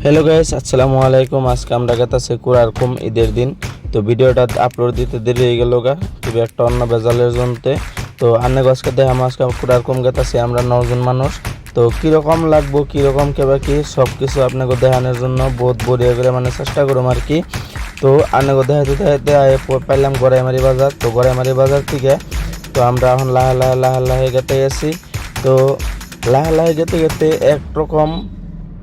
Hello guys, আসসালামু আলাইকুম। আজকে আমরা গেতাছি কুরারকুম ঈদের দিন। তো ভিডিওটা আপলোড দিতে দেরি হয়ে গেল গা, খুবই একটা অন্য বেজালের জন্যতে। তো আন্নে আজকে দেখাম আজকে কুরারকুম গেতাছি আমরা 9 জন মানুষ। তো কীরকম লাগবো, কীরকম কেবা কি সব কিছু আপনাকে দেখানোর জন্য বহুত বড়িয়া করে মানে চেষ্টা করুম আর কি। তো আন্নাকে দেখাতে দেখাতে পাইলাম গড়াইমারি বাজার। তো গড়াইমারি বাজার থেকে তো আমরা এখন লাহে গেতে গেছি। তো লাহে গেতে গেতে একরকম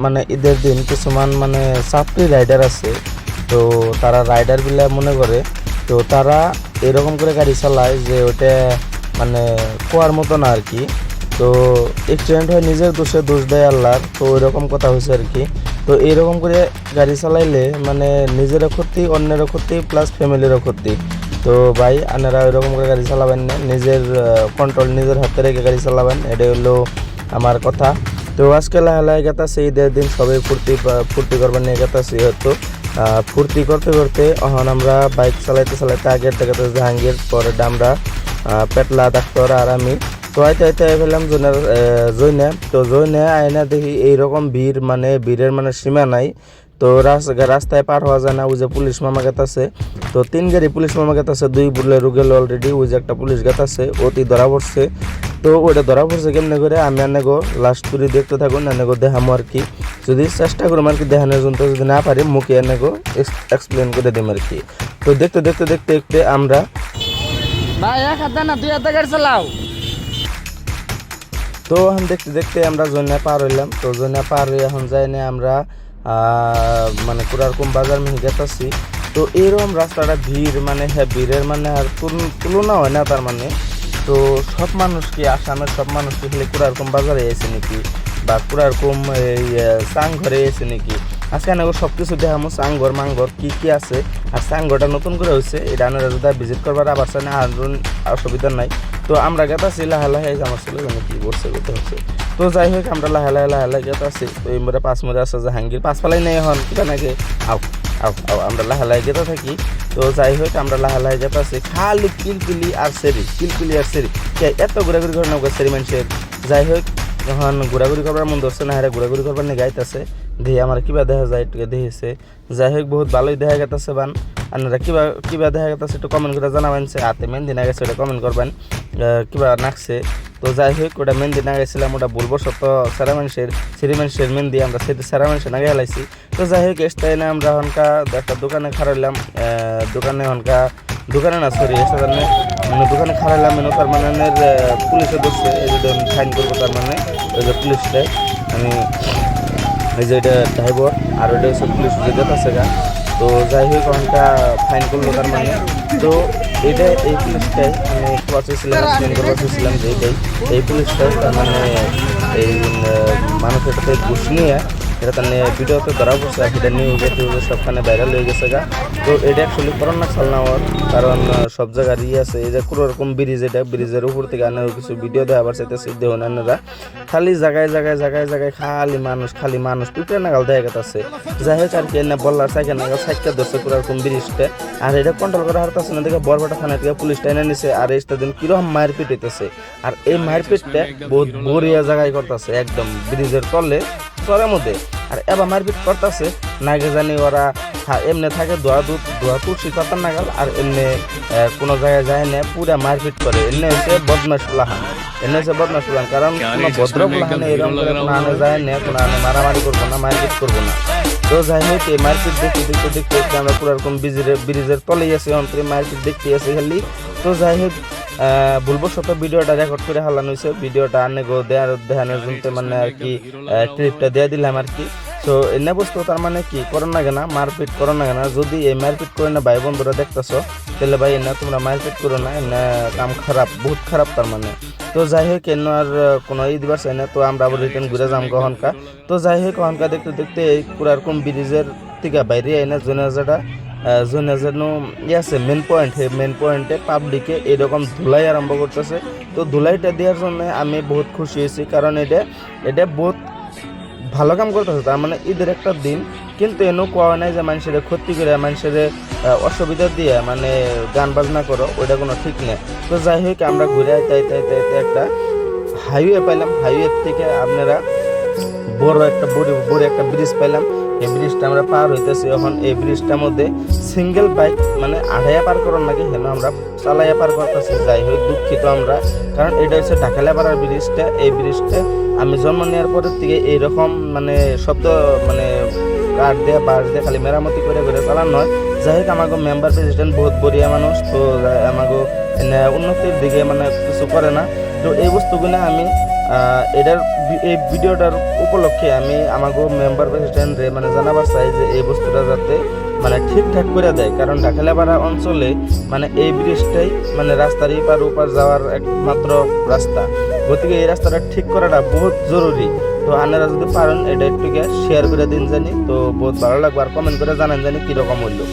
মানে ঈদের দিন কিছুমান মানে সাপ্রি রাইডার আছে। তো তারা রাইডার বিলা মনে করে, তো তারা এরকম করে গাড়ি চালায় যে ওটা মানে কোয়ার মতো না আর কি। তো অ্যাক্সিডেন্ট হয় নিজের দোষ দেয় আল্লাহর। তো ওইরকম কথা হয়েছে আর কি। তো এইরকম করে গাড়ি চালাইলে মানে নিজেরও ক্ষতি, অন্যেরও ক্ষতি, প্লাস ফ্যামিলিরও ক্ষতি। তো ভাই আপনারা ওইরকম করে গাড়ি চালাবেন না, নিজের কন্ট্রোল নিজের হাতে রেখে গাড়ি চালাবেন, এটাই হলো আমার কথা। তো আজকে লাহে গেতাছি ঈদের দিন, সবাই ফুর্তি করবার নিয়ে গেতাছি। হয়তো ফুর্তি করতে করতে এখন আমরা বাইক চালাইতে আগের থেকে জাহাঙ্গীর, পরে আমরা পেটলা ডাক্তার আর আমি। তো আইতে ফেললাম জৈনে। তো জৈনে আয়না দেখি এইরকম ভিড়, মানে ভিড়ের মানে সীমা নাই। তো রাস্তায় পার হওয়া যায় না। ওই যে পুলিশ মামা গেতাছে, তো 3 গাড়ি পুলিশ মামা গেতাছে, 2 বুলে রুগেল অলরেডি। ওই যে একটা পুলিশ গেতাছে, অতি ধরা পড়ছে। তো ওইটা ধরা পড়ছে কেমনে করে আমি আনেগো লাস্ট তুরি দেখতে থাকুন, আনেগো দেখামো আর কি। যদি চেষ্টা করুম আর কি দেখানোর জন্য, যদি না পারি মুখে আনেগো এক্সপ্লেন করে দিম আর কি। তো দেখতে আমরা ভাই এক হাতে না 2 হাতে গাড়ি চালাও। তো এখন দেখতে আমরা জন্যা পার হইলাম। তো জন্যা পার হয়ে এখন যাই না আমরা মানে কুরারকুম বাজার মিহি গেতাছি। তো এরকম রাস্তাটা ভিড়, মানে হ্যাঁ ভিড়ের মানে আর তুলনা হয় না তার মানে। তো সব মানুষ কি আসামের সব মানুষ কি খালি কুরারকুম বাজারে এসে নাকি, বা কুরারকুম এই চাংঘরে এসে নাকি? আজকে আনাগো সব কিছু দেখামো, চাংঘর মাংঘর কি আছে। আর চাংঘরটা নতুন করে হয়েছে, এটা আপনারা যদি ভিজিট করবার আবার চাই না আর অসুবিধা নাই। তো আমরা গেতাছি লাহে আমার ছেলে যেন কি করছে করতে হচ্ছে। তো যাই হোক আমরা লাহে গেতাছি। তো এই মোড়ে 5 মোড়ে আছে জাহাঙ্গীর, 5 ফালাই নেই এখন কিটা নাকি আও আমরা লাহে গেতে থাকি। তো যাই হোক আমরা লাহে গেতাছি, খালি কিলকিলি আর সেরি এত ঘোরাঘুরি করে নৌকা সেরি মানুষের। যাই হোক যখন ঘোরাঘুরি করবার মন ধরছে না, হারে ঘোরাঘুরি করবার নিয়ে গাইতেছে, দিয়ে আমার কিবা দেখা যায় একটু দেখেছে। যাই হোক বহুত ভালোই দেখা গেতেছে বান। আপনারা কিবা দেখা গেতেছে একটু কমেন্ট করে জানাবেন। হাতে মেহেন্দি না গেছে ওটা কমেন্ট করবেন, কিবা নাকছে। তো যাই হোক ওটা মেহেন্দি না গেছিলাম, ওটা বলবশত সেরি মানুষের মেহেন্দি আমরা সেরা মানুষের না গেলাইছি। তো যাই হোক এসে না আমরা হনকা একটা দোকানে খারাইলাম, দোকানে না সরি এসে দোকানে খারাইলাম মেনু। তার মানে পুলিশে ধরছে, এই যে ফাইন করবো তার মানে ওই যে পুলিশটাই আমি, এই যে এটা ড্রাইভার আর ওইটা হচ্ছে পুলিশ যে যেতেছে গা। তো যাই হোক ওখানটা ফাইন করলো তার মানে। তো এই পুলিশটাই আমি চেয়েছিলাম যে এই পুলিশটাই তার মানে এই মানুষের সাথে ঘুষ নিয়ে এটা তার ভিডিওতে ধরা পড়ছে আর সেটা নিউজে সবখানে ভাইরাল হয়ে গেছে গা। তো এটা অ্যাকচুয়ালি করোনা চাল নেওয়ার কারণ সব জায়গার আছে। এই যে কোনোরকম ব্রিজ, এটা ব্রিজের উপর থেকে আনার কিছু ভিডিও দেওয়ার চাইতেছে দেখুন আপনারা, খালি জায়গায় খালি মানুষ পিঁপড়ে নাগাল দেখা গেছে। যাই হোক আর কি এনে বললার সাইকেল নাগাল সাইকেল ধরছে কোনোরকম ব্রিজটা, আর এটা কন্ট্রোল করা হারতেছে না দেখে বরবাটা থানা থেকে পুলিশটা এনে নিছে। আর এই দিন কিরকম মারপিট হইতেছে, আর এই মারপিটটা বহুত বড়িয়া জায়গায় করতেছে, একদম ব্রিজের তলের মধ্যে। আর এবার মারপিট করতেছে নাগে জানি ওরা এমনি থাকে ধোয়া তুলসী পাতার নাগাল, আর এমনি কোনো জায়গায় যায় না পুরা মারপিট করে। এমনি হচ্ছে বদমাশ পুলাহান, কারণ কোনো ভদ্র পুলাহানে এরকম করে কোনো আনে যায় না, কোনো আনে মারামারি করবো না, মারপিট করবো না। তো যাই হোক এই মারপিট দেখতে আমরা পুরো এরকম ব্রিজের তলেই আছি, অন্তরে মারপিট দেখতে আসি খালি। তো যাই হোক ভুলবশত ভিডিওটা রেকর্ড করে হালানো হয়েছে, ভিডিওটা আনে দেখানোর জন্য মানে আর কি ক্লিপটা দিয়ে দিলাম আর কি। তো এনে বস্তু তার মানে কি করো না কেনা, মারপিট করো না কেনা। যদি এই মারপিট করে না ভাই বন্ধুরা দেখতেছো, তাহলে ভাই এনে তোমরা মারপিট করো না, এনে কাম খারাপ, বহুত খারাপ তার মানে। তো যাই হোক এনে আর কোনো দিবার চাই না। তো আমরা আবার রিটার্ন ঘুরে যাম কখনকা। তো যাই হোক কখনকা দেখতে এই কোরারকুম ব্রিজের থেকে বাইরে এনে জোনাজাটা আছে মেন পয়েন্টে পাবলিকে এরকম ধুলাই আরম্ভ করতেছে। তো ধুলাইটা দেওয়ার জন্য আমি বহুত খুশি হয়েছি, কারণ এটা বহুত ভালো কাম করতেছে। তার মানে ঈদের একটা দিন, কিন্তু এনো কোয়া নাই যে মানুষের ক্ষতি করে, মানুষের অসুবিধা দিয়ে মানে গান বাজনা করো, ওইটা কোনো ঠিক নেই। তো যাই হোক আমরা ঘুরে একটা হাইওয়ে পাইলাম, হাইওয়ে থেকে আপনারা বড় একটা ব্রিজ পাইলাম। এই ব্রিজটা আমরা পার হইতেছি। এখন এই ব্রিজটার মধ্যে সিঙ্গেল বাইক মানে আড়াইয়া পার করার নাকি হেন আমরা চালাইয়া পার করতেছি। যাই হোক দুঃখিত আমরা, কারণ এটা হচ্ছে ঢাকালিয়াপাড়ার ব্রিজটা। এই ব্রিজটা আমি জন্ম নেওয়ার পরের থেকে এইরকম মানে শব্দ মানে কাঠ দিয়ে বাঁশ দিয়ে খালি মেরামতি করে করে চালানো হয়। যাই হোক আমাকে মেম্বার প্রেসিডেন্ট বহুত বড়িয়া মানুষ, তো আমাকে উন্নতির দিকে মানে কিছু করে না। তো এই বস্তুগুলো আমি এই ভিডিওটার উপলক্ষে আমি আমাকে মেম্বার প্রেসিডেন্ট মানে জানাবার চাই যে এই বস্তুটা যাতে মানে ঠিকঠাক করে দেয়, কারণ ঢাকালিয়াপাড়া অঞ্চলে মানে এই ব্রিজটাই মানে রাস্তার এপার ওপার যাওয়ার একমাত্র রাস্তা। গতিকে এই রাস্তাটা ঠিক করাটা বহুত জরুরি। তো আপনারা যদি পারেন এটা একটু শেয়ার করে দিন জানি, তো বহুত ভালো লাগবে। আর কমেন্ট করে জানান জানি কীরকম হইলো।